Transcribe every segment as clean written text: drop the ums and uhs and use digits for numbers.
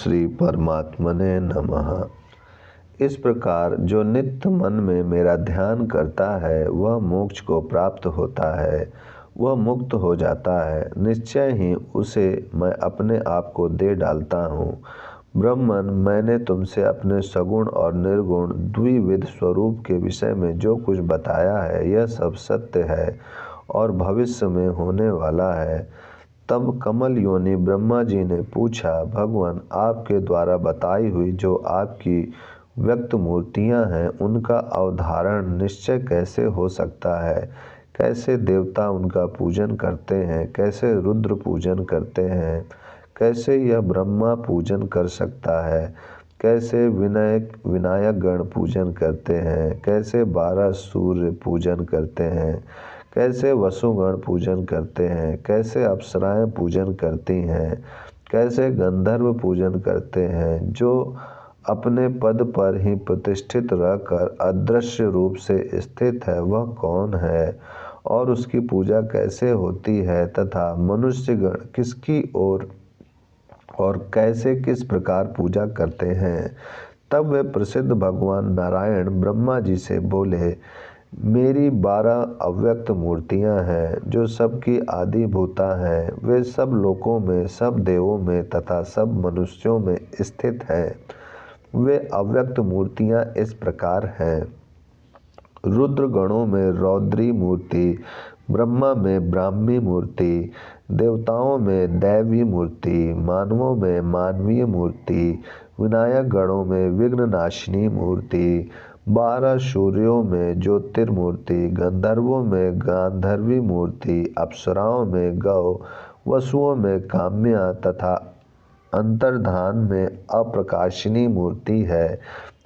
श्री परमात्मने नमः। इस प्रकार जो नित्य मन में मेरा ध्यान करता है वह मोक्ष को प्राप्त होता है, वह मुक्त हो जाता है। निश्चय ही उसे मैं अपने आप को दे डालता हूँ। ब्रह्मन, मैंने तुमसे अपने सगुण और निर्गुण द्विविध स्वरूप के विषय में जो कुछ बताया है यह सब सत्य है और भविष्य में होने वाला है। तब कमल योनि ब्रह्मा जी ने पूछा, भगवान, आपके द्वारा बताई हुई जो आपकी व्यक्त मूर्तियां हैं उनका अवधारण निश्चय कैसे हो सकता है? कैसे देवता उनका पूजन करते हैं? कैसे रुद्र पूजन करते हैं? कैसे यह ब्रह्मा पूजन कर सकता है? कैसे विनायक गण पूजन करते हैं? कैसे 12 सूर्य पूजन करते हैं? कैसे वसुगण पूजन करते हैं? कैसे अप्सराएं पूजन करती हैं? कैसे गंधर्व पूजन करते हैं? जो अपने पद पर ही प्रतिष्ठित रहकर अदृश्य रूप से स्थित है वह कौन है और उसकी पूजा कैसे होती है? तथा मनुष्यगण किसकी और कैसे किस प्रकार पूजा करते हैं? तब वे प्रसिद्ध भगवान नारायण ब्रह्मा जी से बोले, मेरी 12 अव्यक्त मूर्तियां हैं जो सबकी आदिभूता हैं। वे सब लोकों में, सब देवों में तथा सब मनुष्यों में स्थित हैं। वे अव्यक्त मूर्तियां इस प्रकार हैं। रुद्र गणों में रौद्री मूर्ति, ब्रह्मा में ब्राह्मी मूर्ति, देवताओं में दैवी मूर्ति, मानवों में मानवीय मूर्ति, विनायक गणों में विघ्ननाशिनी मूर्ति, 12 सूर्यों में ज्योतिर्मूर्ति, गंधर्वों में गांधर्वी मूर्ति, अप्सराओं में गौ, वसुओं में काम्या तथा अंतर्धान में अप्रकाशिनी मूर्ति है।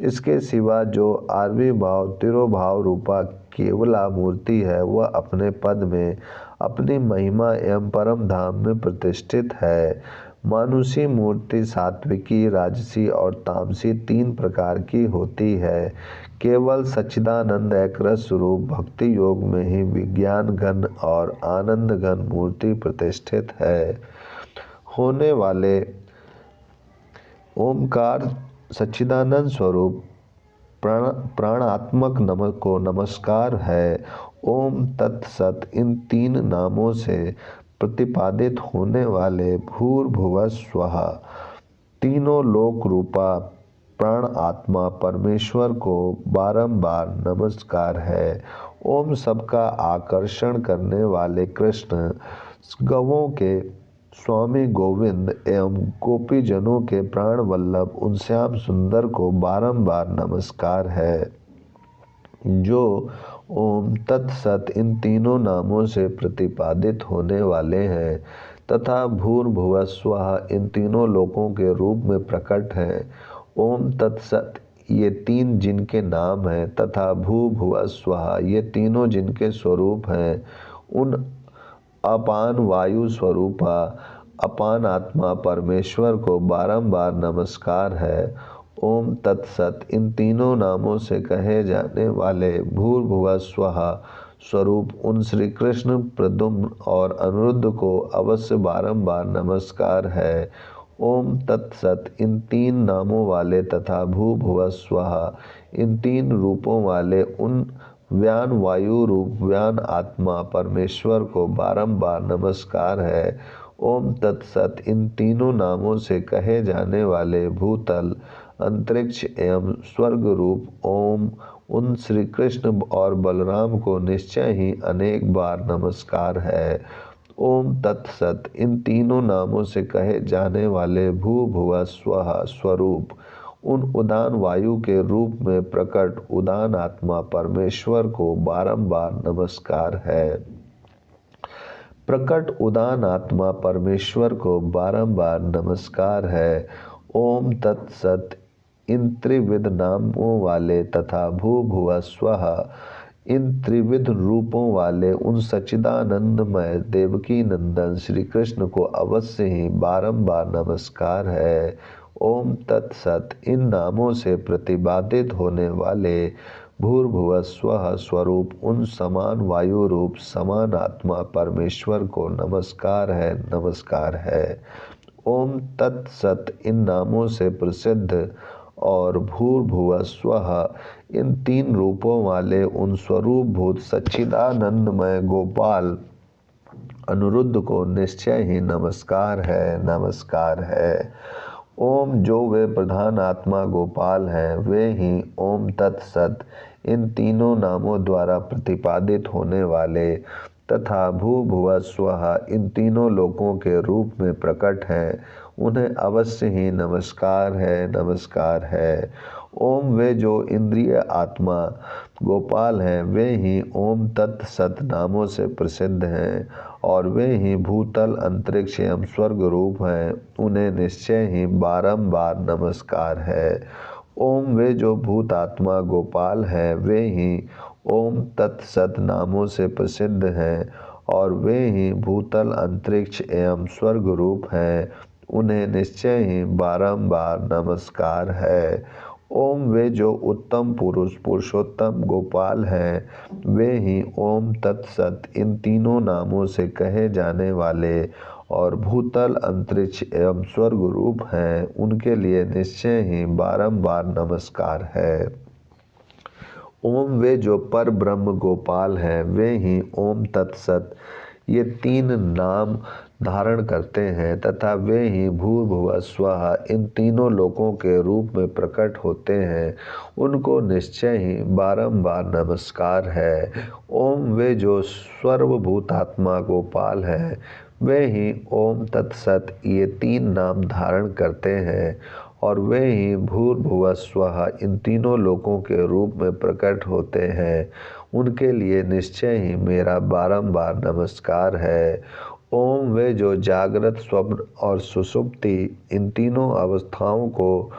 इसके सिवा जो आविर्भाव तिरोभाव रूपा केवला मूर्ति है वह अपने पद में, अपनी महिमा एवं परम धाम में प्रतिष्ठित है। मानुषी मूर्ति सात्विकी, राजसी और तामसी 3 प्रकार की होती है। केवल सच्चिदानंद एक रस स्वरूप भक्ति योग में ही विज्ञान घन और आनंद घन मूर्ति प्रतिष्ठित है। होने वाले ओमकार सच्चिदानंद स्वरूप प्राणात्मक को नमस्कार है। ओम तत्सत इन 3 नामों से प्रतिपादित होने वाले भूर्भुवः स्वः तीनों लोक रूपा प्राण आत्मा परमेश्वर को बारंबार नमस्कार है। ओम सबका आकर्षण करने वाले कृष्ण, गवों के स्वामी गोविंद एवं गोपी जनों के प्राण वल्लभ उन श्याम सुंदर को बारंबार नमस्कार है। जो ओम तत्सत इन तीनों नामों से प्रतिपादित होने वाले हैं तथा भूर्भुवः स्वः इन तीनों लोकों के रूप में प्रकट हैं। ओम तत्सत ये 3 जिनके नाम हैं तथा भूर्भुवः स्वः ये तीनों जिनके स्वरूप हैं, उन अपान वायु स्वरूपा अपान आत्मा परमेश्वर को बारंबार नमस्कार है। ओम तत्सत इन तीनों नामों से कहे जाने वाले भूर्भुवः स्वः स्वरूप उन श्री कृष्ण, प्रद्युम्न और अनिरुद्ध को अवश्य बारंबार नमस्कार है। ओम तत्सत इन 3 नामों वाले तथा भूर्भुवः स्वः इन 3 रूपों वाले उन व्यान वायु रूप व्यान आत्मा परमेश्वर को बारंबार नमस्कार है। ओम तत्सत इन तीनों नामों से कहे जाने वाले भूतल, अंतरिक्ष एवं स्वर्ग रूप ओम उन श्री कृष्ण और बलराम को निश्चय ही अनेक बार नमस्कार है। ओम तत्सत इन तीनों नामों से कहे जाने वाले भूर्भुवः स्वः स्वरूप उन उदान वायु के रूप में प्रकट उदान आत्मा परमेश्वर को बारंबार नमस्कार है। प्रकट उदान आत्मा परमेश्वर को बारंबार नमस्कार है। ओम तत्सत इन त्रिविध नामों वाले तथा भूर्भुवः स्वः इन त्रिविध रूपों वाले उन सच्चिदानंदमय देवकी नंदन श्री कृष्ण को अवश्य ही बारंबार नमस्कार है। ओम तत्सत इन नामों से प्रतिपादित होने वाले भूर्भुवः स्वः स्वरूप उन समान वायु रूप समान आत्मा परमेश्वर को नमस्कार है, नमस्कार है। ओम तत्सत इन नामों से प्रसिद्ध और भूर्भुवः स्वः इन 3 रूपों वाले उन स्वरूप भूत सच्चिदानंदमय गोपाल अनिरुद्ध को निश्चय ही नमस्कार है, नमस्कार है। ओम जो वे प्रधान आत्मा गोपाल हैं, वे ही ओम तत्सत इन तीनों नामों द्वारा प्रतिपादित होने वाले तथा भूर्भुवः स्वः इन तीनों लोकों के रूप में प्रकट हैं, उन्हें अवश्य ही नमस्कार है, नमस्कार है। ओम वे जो इंद्रिय आत्मा गोपाल हैं, वे ही ओम तत्सत नामों से प्रसिद्ध हैं और वे ही भूतल अंतरिक्ष एवं स्वर्ग रूप हैं, उन्हें निश्चय ही बारंबार नमस्कार है। ओम वे जो भूत आत्मा गोपाल हैं, वे ही ओम तत्सत नामों से प्रसिद्ध हैं और वे ही भूतल अंतरिक्ष एवं स्वर्ग रूप हैं, उन्हें निश्चय ही बारंबार नमस्कार है। ओम वे जो उत्तम पुरुष पुरुषोत्तम गोपाल हैं, वे ही ओम तत्सत इन तीनों नामों से कहे जाने वाले और भूतल अंतरिक्ष एवं स्वर्ग रूप हैं, उनके लिए निश्चय ही बारंबार नमस्कार है। ओम वे जो पर ब्रह्म गोपाल हैं, वे ही ओम तत्सत ये 3 नाम धारण करते हैं तथा वे ही भूर्भुवः स्वः इन तीनों लोकों के रूप में प्रकट होते हैं, उनको निश्चय ही बारंबार नमस्कार है। ओम वे जो सर्वभूतात्मा गोपाल हैं, वे ही ओम तत्सत ये 3 नाम धारण करते हैं और वे ही भूर्भुवः स्वः इन तीनों लोकों के रूप में प्रकट होते हैं, उनके लिए निश्चय ही मेरा बारंबार नमस्कार है। ओम वे जो जागृत स्वप्न और सुषुप्ति इन तीनों अवस्थाओं को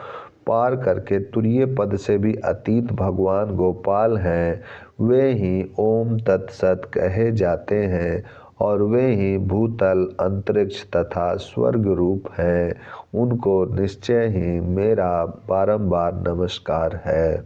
पार करके तुरीय पद से भी अतीत भगवान गोपाल हैं, वे ही ओम तत्सत कहे जाते हैं और वे ही भूतल अंतरिक्ष तथा स्वर्ग रूप हैं, उनको निश्चय ही मेरा बारंबार नमस्कार है।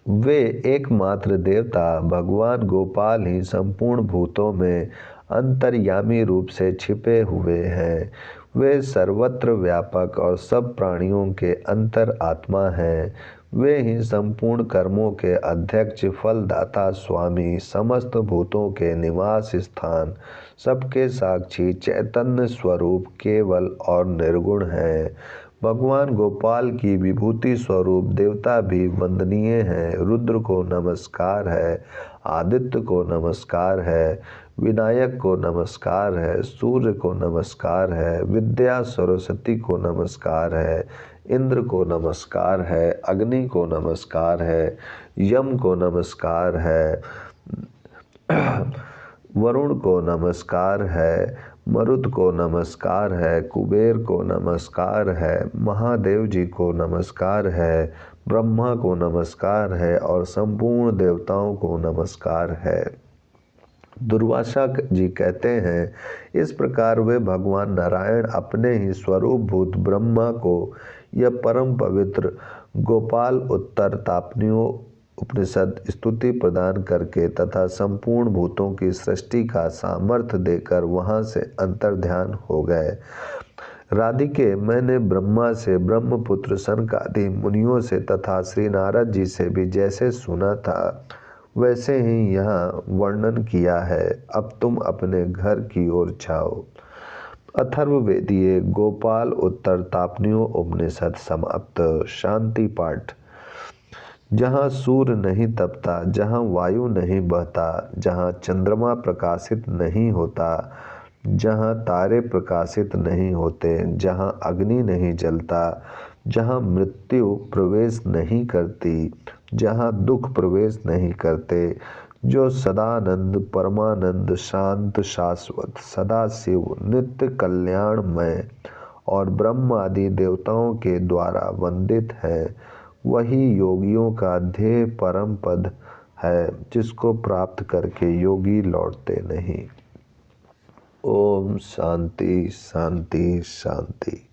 वे एकमात्र देवता भगवान गोपाल ही संपूर्ण भूतों में अंतर्यामी रूप से छिपे हुए हैं। वे सर्वत्र व्यापक और सब प्राणियों के अंतर आत्मा हैं। वे ही संपूर्ण कर्मों के अध्यक्ष, फलदाता, स्वामी, समस्त भूतों के निवास स्थान, सबके साक्षी, चैतन्य स्वरूप, केवल और निर्गुण हैं। भगवान गोपाल की विभूति स्वरूप देवता भी वंदनीय हैं। रुद्र को नमस्कार है, आदित्य को नमस्कार है, विनायक को नमस्कार है, सूर्य को नमस्कार है, विद्या सरस्वती को नमस्कार है, इंद्र को नमस्कार है, अग्नि को नमस्कार है, यम को नमस्कार है, वरुण को नमस्कार है, मरुत को नमस्कार है, कुबेर को नमस्कार है, महादेव जी को नमस्कार है, ब्रह्मा को नमस्कार है और संपूर्ण देवताओं को नमस्कार है। दुर्वासा जी कहते हैं, इस प्रकार वे भगवान नारायण अपने ही स्वरूप भूत ब्रह्मा को यह परम पवित्र गोपाल उत्तर तापनियों उपनिषद स्तुति प्रदान करके तथा संपूर्ण भूतों की सृष्टि का सामर्थ्य देकर वहाँ से अंतर्ध्यान हो गए। राधिके, मैंने ब्रह्मा से, ब्रह्मपुत्र सनक आदि मुनियों से तथा श्री नारद जी से भी जैसे सुना था वैसे ही यहाँ वर्णन किया है। अब तुम अपने घर की ओर जाओ। अथर्ववेदीय गोपाल उत्तर तापनियों उपनिषद समाप्त। शांति पाठ। जहाँ सूर्य नहीं तपता, जहाँ वायु नहीं बहता, जहाँ चंद्रमा प्रकाशित नहीं होता, जहाँ तारे प्रकाशित नहीं होते, जहाँ अग्नि नहीं जलता, जहाँ मृत्यु प्रवेश नहीं करती, जहाँ दुख प्रवेश नहीं करते, जो सदानंद परमानंद शांत शाश्वत सदाशिव नित्य कल्याणमय और ब्रह्म आदि देवताओं के द्वारा वंदित है, वही योगियों का ध्येय परम पद है, जिसको प्राप्त करके योगी लौटते नहीं। ओम शांति शांति शांति।